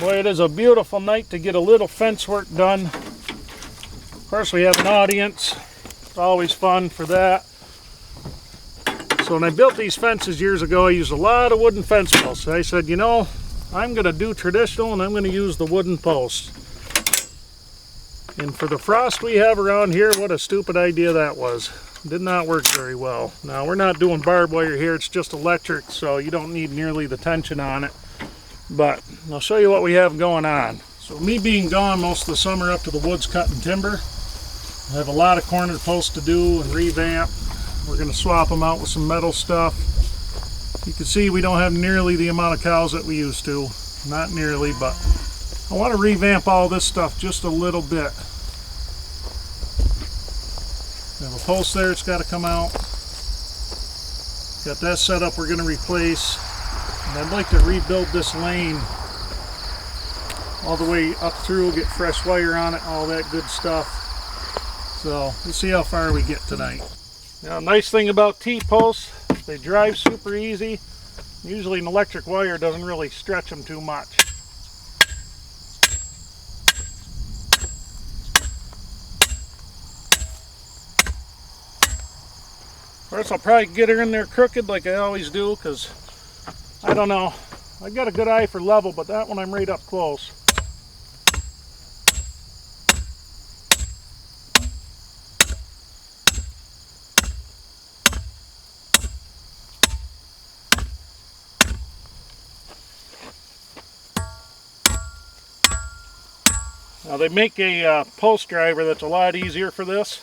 Boy, it is a beautiful night to get a little fence work done. Of course, we have an audience. It's always fun for that. So when I built these fences years ago, I used a lot of wooden fence posts. I said, you know, I'm going to do traditional and I'm going to use the wooden posts. And for the frost we have around here, what a stupid idea that was. Did not work very well. Now, we're not doing barbed wire here, it's just electric, so you don't need nearly the tension on it. But I'll show you what we have going on. So me being gone most of the summer up to the woods cutting timber, I have a lot of corner posts to do and revamp. We're going to swap them out with some metal stuff. You can see we don't have nearly the amount of cows that we used to. Not nearly, but I want to revamp all this stuff just a little bit. We have a post there, it's got to come out. Got that set up, we're going to replace. And I'd like to rebuild this lane all the way up through, get fresh wire on it, all that good stuff. So let's see how far we get tonight. Now, nice thing about T-posts, they drive super easy. Usually an electric wire doesn't really stretch them too much. First, I'll probably get her in there crooked like I always do, because I don't know. I got a good eye for level, but that one I'm right up close. Now they make a post driver that's a lot easier for this.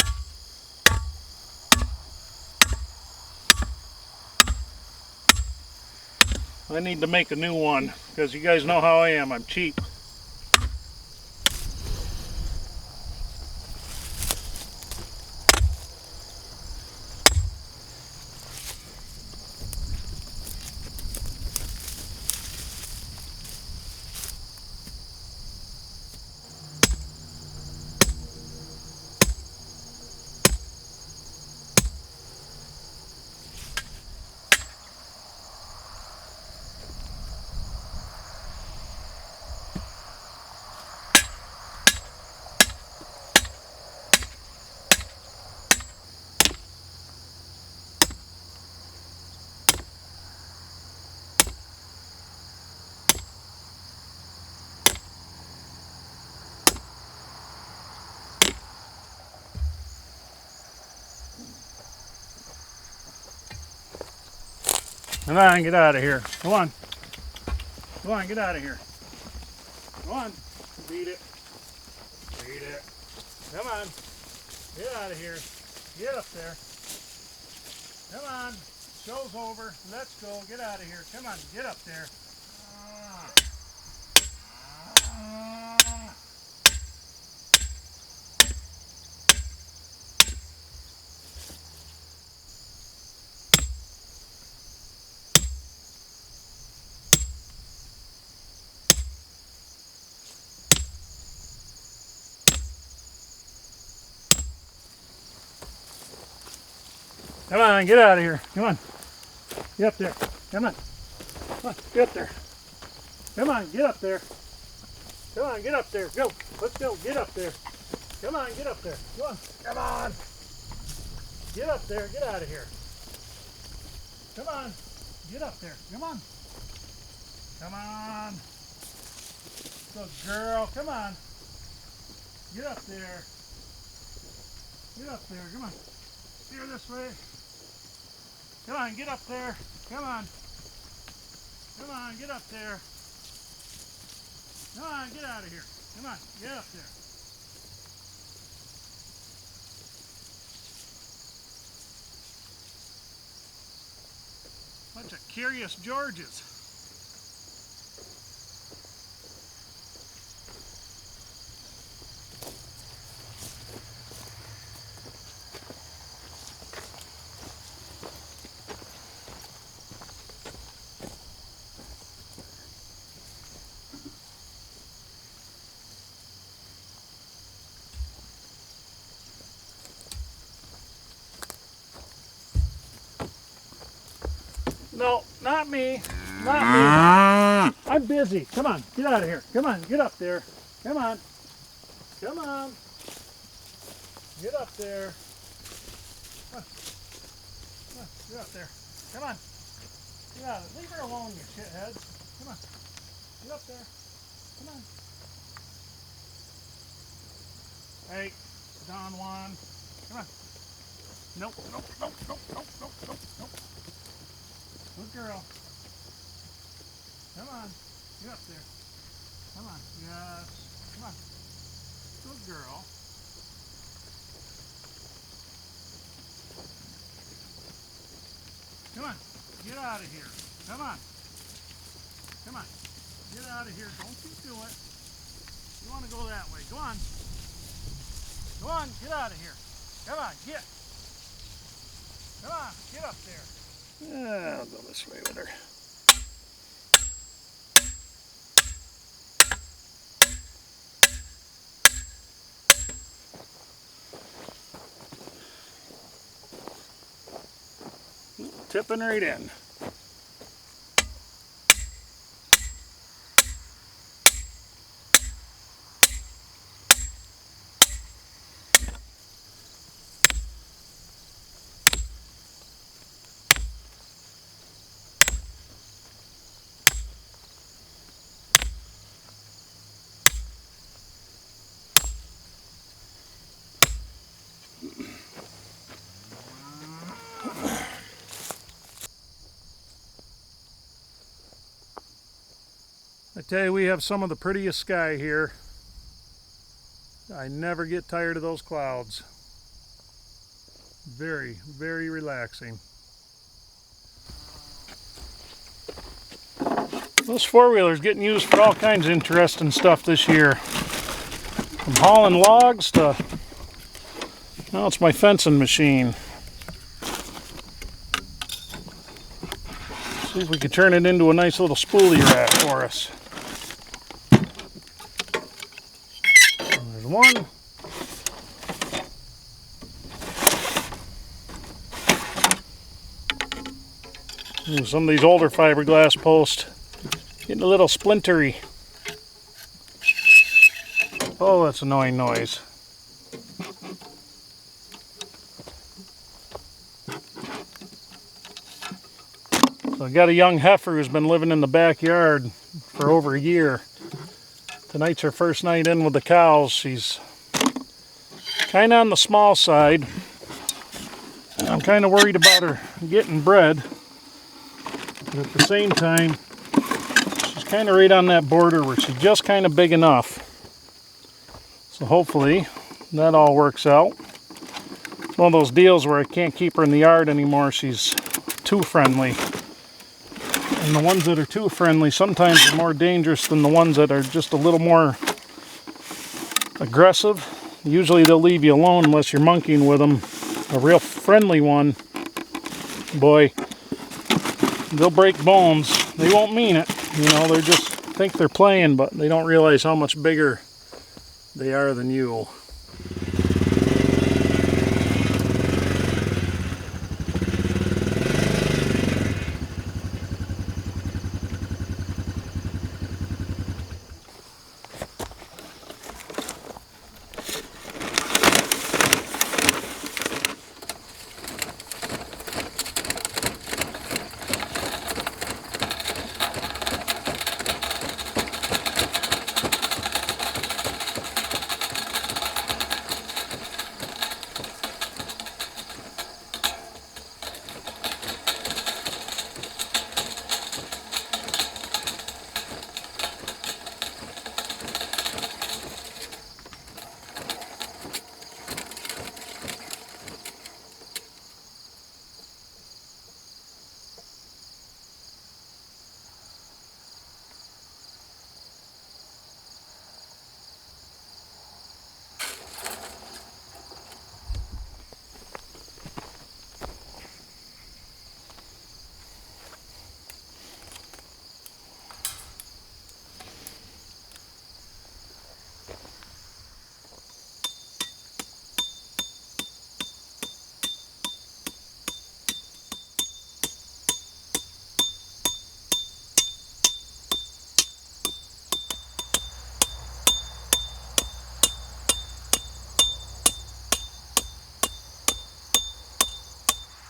I need to make a new one because you guys know how I am, I'm cheap. Come on, get out of here. Come on. Come on, get out of here. Come on. Beat it. Beat it. Come on. Get out of here. Get up there. Come on. Show's over. Let's go. Get out of here. Come on. Get up there. Come on, get out of here. Come on. Get up there. Come on. Come on, get up there. Come on, get up there. Come on, get up there. Go. Let's go. Get up there. Come on, get up there. Come on. Come on. Get up there. Get out of here. Come on. Get up there. Come on. Come on. Good girl. Come on. Get up there. Get up there. Come on. Steer this way. Come on, get up there. Come on. Come on, get up there. Come on, get out of here. Come on, get up there. Bunch of curious Georges. No, not me. Not me. I'm busy. Come on, get out of here. Come on, get up there. Come on. Come on. Get up there. Come on. Come on, get up there. Come on. Get out of it. Leave her alone, you shithead. Come on. Get up there. Come on. Hey, Don Juan. Come on. Nope, nope, nope, nope, nope, nope, nope, nope. Good girl. Come on. Get up there. Come on. Yes. Come on. Good girl. Come on. Get out of here. Come on. Come on. Get out of here. Don't you do it. You want to go that way. Go on. Go on. Get out of here. Come on. Get. Come on. Get up there. I'll go this way with her. Tipping right in. I tell you, we have some of the prettiest sky here. I never get tired of those clouds. Very, very relaxing. Those four-wheelers getting used for all kinds of interesting stuff this year. From hauling logs to, now it's my fencing machine. See if we can turn it into a nice little spoolie rack for us. There's one. Ooh, some of these older fiberglass posts getting a little splintery. Oh, that's an annoying noise. So I got a young heifer who's been living in the backyard for over a year. Tonight's her first night in with the cows. She's kind of on the small side. I'm kind of worried about her getting bred. But at the same time, she's kind of right on that border where she's just kind of big enough. So hopefully that all works out. It's one of those deals where I can't keep her in the yard anymore. She's too friendly. And the ones that are too friendly sometimes are more dangerous than the ones that are just a little more aggressive. Usually they'll leave you alone unless you're monkeying with them. A real friendly one, boy, they'll break bones. They won't mean it. You know, they just think they're playing, but they don't realize how much bigger they are than you.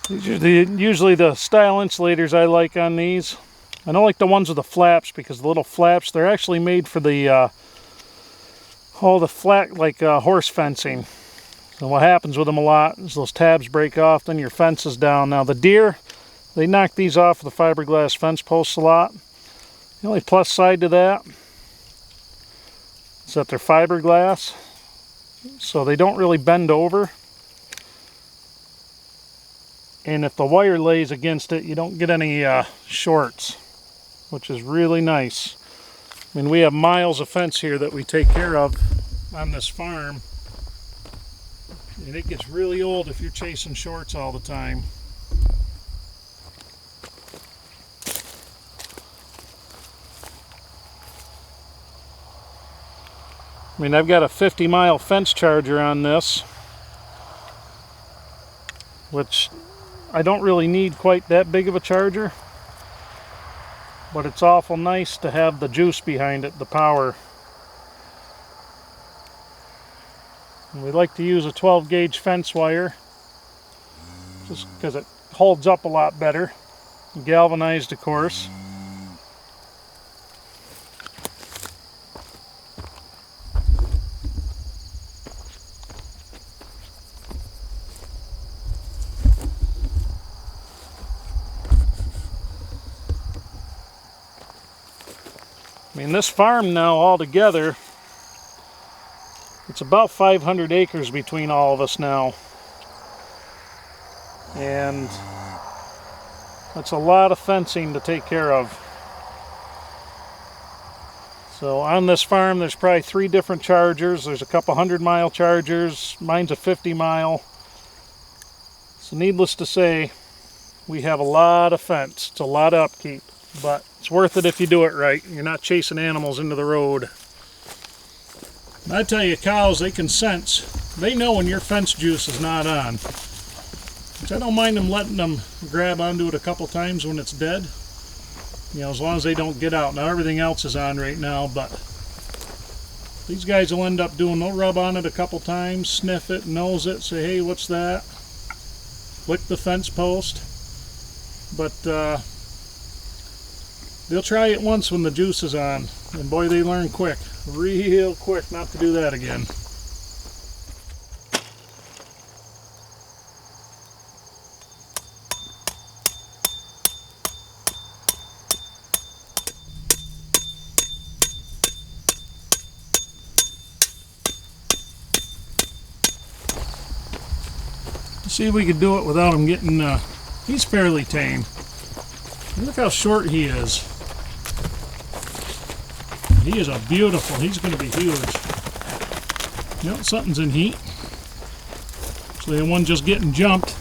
These are usually the style insulators I like on these. I don't like the ones with the flaps because the little flaps, they're actually made for the all the flat, like horse fencing. So what happens with them a lot is those tabs break off, then your fence is down. Now the deer, they knock these off with the fiberglass fence posts a lot. The only plus side to that is that they're fiberglass, so they don't really bend over. And if the wire lays against it, you don't get any shorts, which is really nice. I mean, we have miles of fence here that we take care of on this farm. And it gets really old if you're chasing shorts all the time. I mean, I've got a 50-mile fence charger on this, which I don't really need quite that big of a charger, but it's awful nice to have the juice behind it, the power. And we like to use a 12-gauge fence wire just because it holds up a lot better. Galvanized, of course. I mean, this farm now altogether, it's about 500 acres between all of us now. And that's a lot of fencing to take care of. So on this farm, there's probably 3 different chargers. There's a couple 100-mile chargers. Mine's a 50-mile. So needless to say, we have a lot of fence. It's a lot of upkeep. But it's worth it if you do it right. You're not chasing animals into the road. And I tell you, cows, they can sense. They know when your fence juice is not on. Which I don't mind them letting them grab onto it a couple times when it's dead. You know, as long as they don't get out. Now everything else is on right now, but these guys will end up doing, they'll rub on it a couple times, sniff it, nose it, say, hey, what's that? Lick the fence post. But they'll try it once when the juice is on, and boy, they learn quick, real quick, not to do that again. Let's see if we could do it without him getting, he's fairly tame. Look how short he is. He is a beautiful, he's going to be huge. Yep, something's in heat. So the one just getting jumped.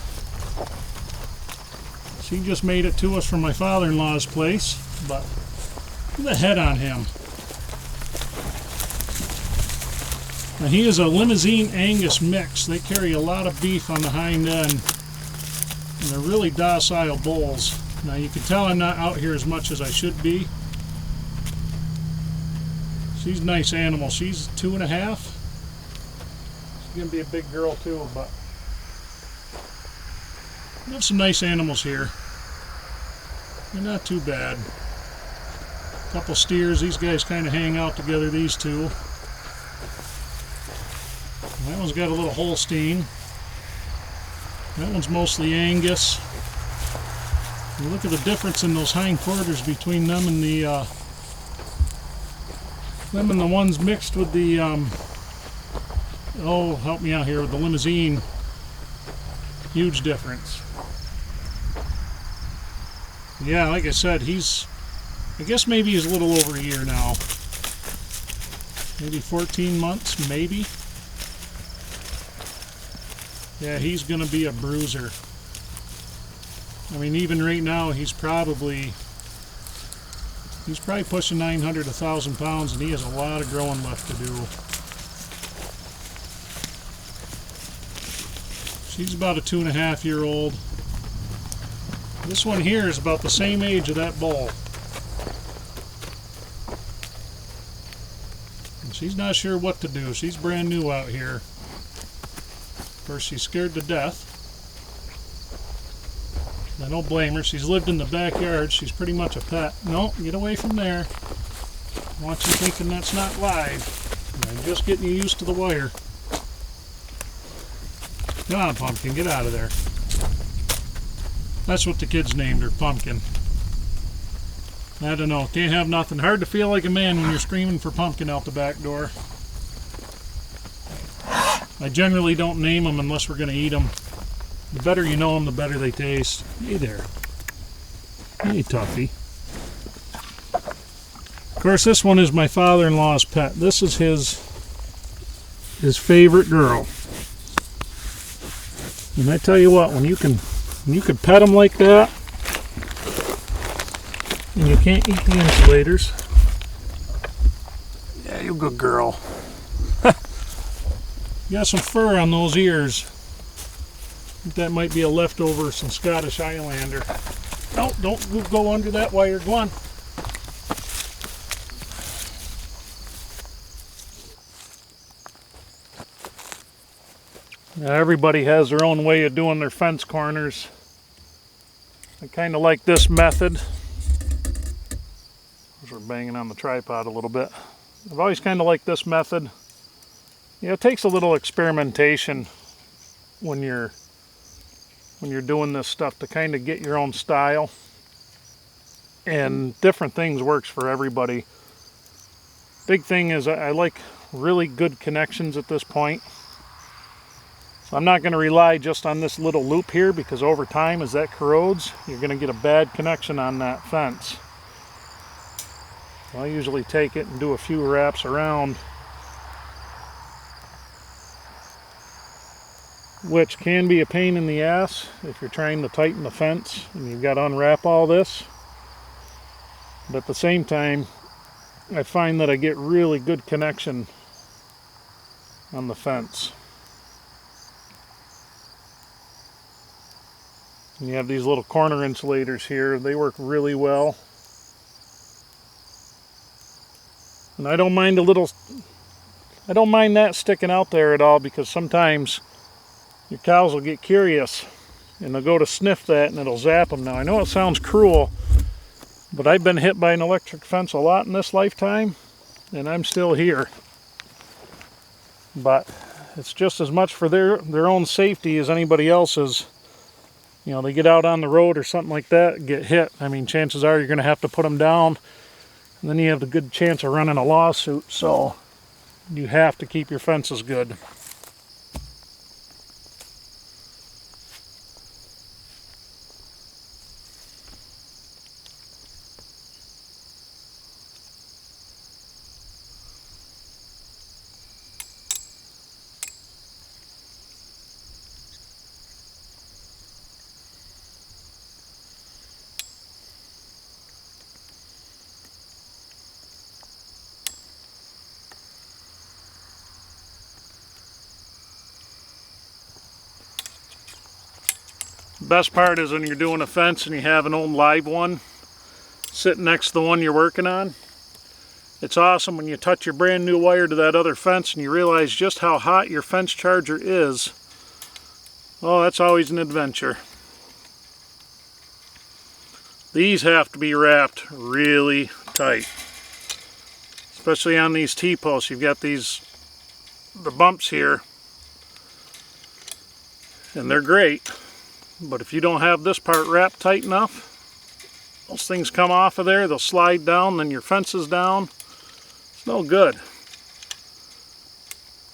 She just made it to us from my father-in-law's place, but look at the head on him. Now he is a Limousine Angus mix. They carry a lot of beef on the hind end, and they're really docile bulls. Now you can tell I'm not out here as much as I should be. She's a nice animal. She's 2.5. She's going to be a big girl too, but we have some nice animals here. They're not too bad. A couple steers. These guys kind of hang out together, these two. That one's got a little Holstein. That one's mostly Angus. You look at the difference in those hind quarters between them and the ones mixed with the oh, help me out here, with the Limousine. Huge difference. Yeah, like I said, I guess maybe he's a little over a year now. Maybe 14 months, maybe. Yeah, he's going to be a bruiser. I mean, even right now, he's probably pushing 900, 1,000 pounds, and he has a lot of growing left to do. She's about a 2.5-year-old. This one here is about the same age of that bull. And she's not sure what to do. She's brand new out here. Of course, she's scared to death. I don't blame her. She's lived in the backyard. She's pretty much a pet. No, get away from there. I want you thinking that's not live. I'm just getting you used to the wire. Come on, Pumpkin, get out of there. That's what the kids named her, Pumpkin. I don't know, can't have nothing. Hard to feel like a man when you're screaming for Pumpkin out the back door. I generally don't name them unless we're going to eat them. The better you know them, the better they taste. Hey there. Hey, Tuffy. Of course, this one is my father-in-law's pet. This is his favorite girl. And I tell you what, when you can pet them like that, and you can't eat the insulators. Yeah, you good girl. You got some fur on those ears. I think that might be a leftover, some Scottish Highlander. No, don't go under that wire. Go on. Now, everybody has their own way of doing their fence corners. I kind of like this method. We're banging on the tripod a little bit. I've always kind of liked this method. You know, it takes a little experimentation when you're doing this stuff to kind of get your own style. And different things works for everybody. Big thing is I like really good connections at this point. So I'm not going to rely just on this little loop here, because over time, as that corrodes, you're going to get a bad connection on that fence. I usually take it and do a few wraps around, which can be a pain in the ass if you're trying to tighten the fence and you've got to unwrap all this. But at the same time, I find that I get really good connection on the fence. And you have these little corner insulators here. They work really well. And I don't mind that sticking out there at all, because sometimes your cows will get curious and they'll go to sniff that and it'll zap them. Now, I know it sounds cruel, but I've been hit by an electric fence a lot in this lifetime, and I'm still here. But it's just as much for their own safety as anybody else's. You know, they get out on the road or something like that, get hit. I mean, chances are you're going to have to put them down, and then you have the good chance of running a lawsuit. So you have to keep your fences good. Best part is when you're doing a fence and you have an old live one sitting next to the one you're working on. It's awesome when you touch your brand new wire to that other fence and you realize just how hot your fence charger is. Oh, that's always an adventure. These have to be wrapped really tight, especially on these T-posts. You've got the bumps here, and they're great. But if you don't have this part wrapped tight enough, those things come off of there, they'll slide down, then your fence is down. It's no good.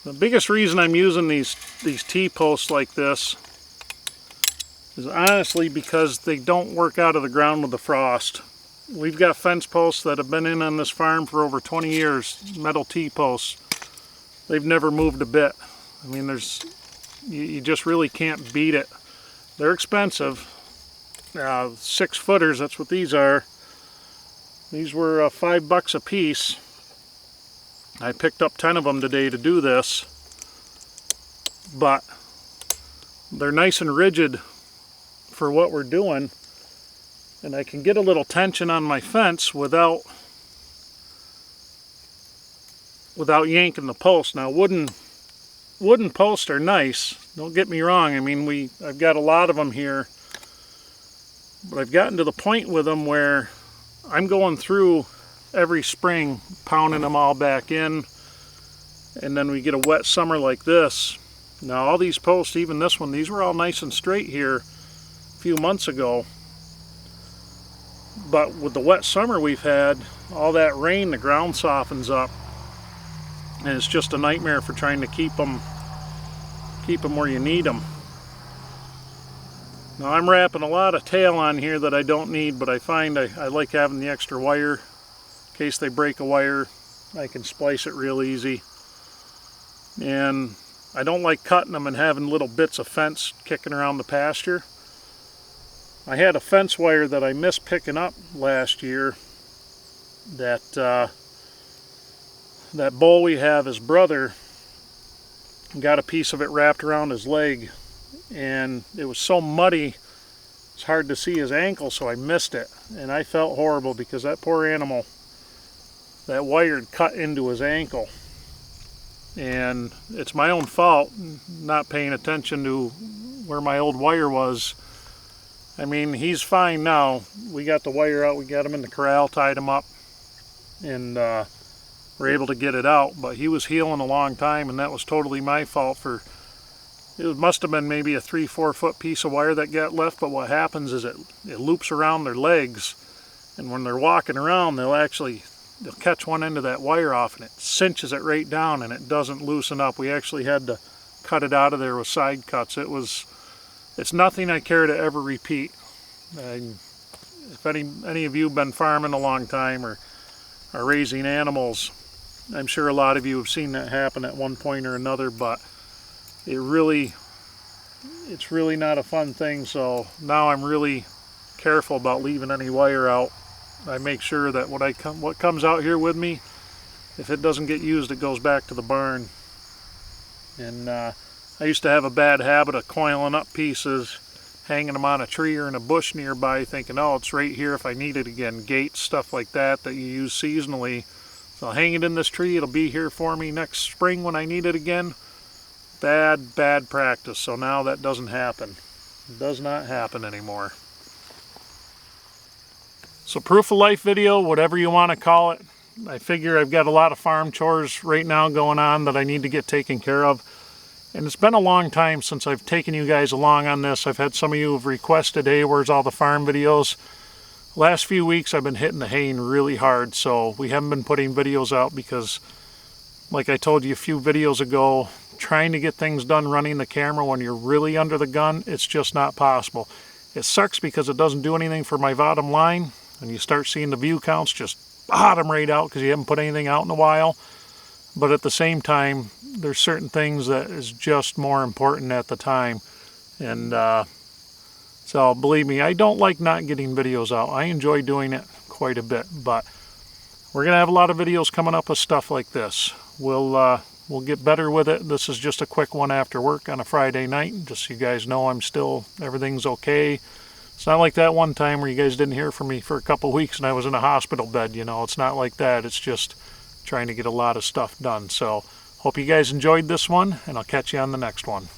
The biggest reason I'm using these T-posts like this is honestly because they don't work out of the ground with the frost. We've got fence posts that have been in on this farm for over 20 years, metal T-posts. They've never moved a bit. I mean, you just really can't beat it. They're expensive. 6-footers, that's what these are. These were $5 a piece. I picked up 10 of them today to do this. But they're nice and rigid for what we're doing. And I can get a little tension on my fence without yanking the post. Now, wooden posts are nice. Don't get me wrong. I mean, I've got a lot of them here. But I've gotten to the point with them where I'm going through every spring, pounding them all back in, and then we get a wet summer like this. Now all these posts, even this one, these were all nice and straight here a few months ago. But with the wet summer we've had, all that rain, the ground softens up, and it's just a nightmare for trying to keep them where you need them. Now I'm wrapping a lot of tail on here that I don't need, but I find I like having the extra wire. In case they break a wire, I can splice it real easy. And I don't like cutting them and having little bits of fence kicking around the pasture. I had a fence wire that I missed picking up last year. That bull we have, his brother, got a piece of it wrapped around his leg, and it was so muddy it's hard to see his ankle, so I missed it. And I felt horrible because that poor animal, that wire had cut into his ankle. And it's my own fault not paying attention to where my old wire was. I mean, he's fine now. We got the wire out, we got him in the corral, tied him up, and we're able to get it out. But he was healing a long time, and that was totally my fault. It must have been maybe a 3-4 foot piece of wire that got left, but what happens is it loops around their legs, and when they're walking around, they'll catch one end of that wire off, and it cinches it right down, and it doesn't loosen up. We actually had to cut it out of there with side cuts. It's nothing I care to ever repeat. If any of you have been farming a long time or are raising animals, I'm sure a lot of you have seen that happen at one point or another, but it's really not a fun thing. So now I'm really careful about leaving any wire out. I make sure that what comes out here with me, if it doesn't get used, it goes back to the barn. And I used to have a bad habit of coiling up pieces, hanging them on a tree or in a bush nearby, thinking, oh, it's right here if I need it again. Gates, stuff like that you use seasonally. So I'll hang it in this tree, it'll be here for me next spring when I need it again. Bad practice. So now that doesn't happen. It does not happen anymore. So proof of life video, whatever you want to call it. I figure I've got a lot of farm chores right now going on that I need to get taken care of. And it's been a long time since I've taken you guys along on this. I've had some of you have requested, hey, where's all the farm videos? Last few weeks I've been hitting the haying really hard, so we haven't been putting videos out because, like I told you a few videos ago, trying to get things done running the camera when you're really under the gun, it's just not possible. It sucks because it doesn't do anything for my bottom line, and you start seeing the view counts just bottom right out because you haven't put anything out in a while. But at the same time, there's certain things that is just more important at the time. And so believe me, I don't like not getting videos out. I enjoy doing it quite a bit, but we're gonna have a lot of videos coming up with stuff like this. We'll get better with it. This is just a quick one after work on a Friday night, just so you guys know everything's okay. It's not like that one time where you guys didn't hear from me for a couple weeks and I was in a hospital bed, you know. It's not like that. It's just trying to get a lot of stuff done. So hope you guys enjoyed this one, and I'll catch you on the next one.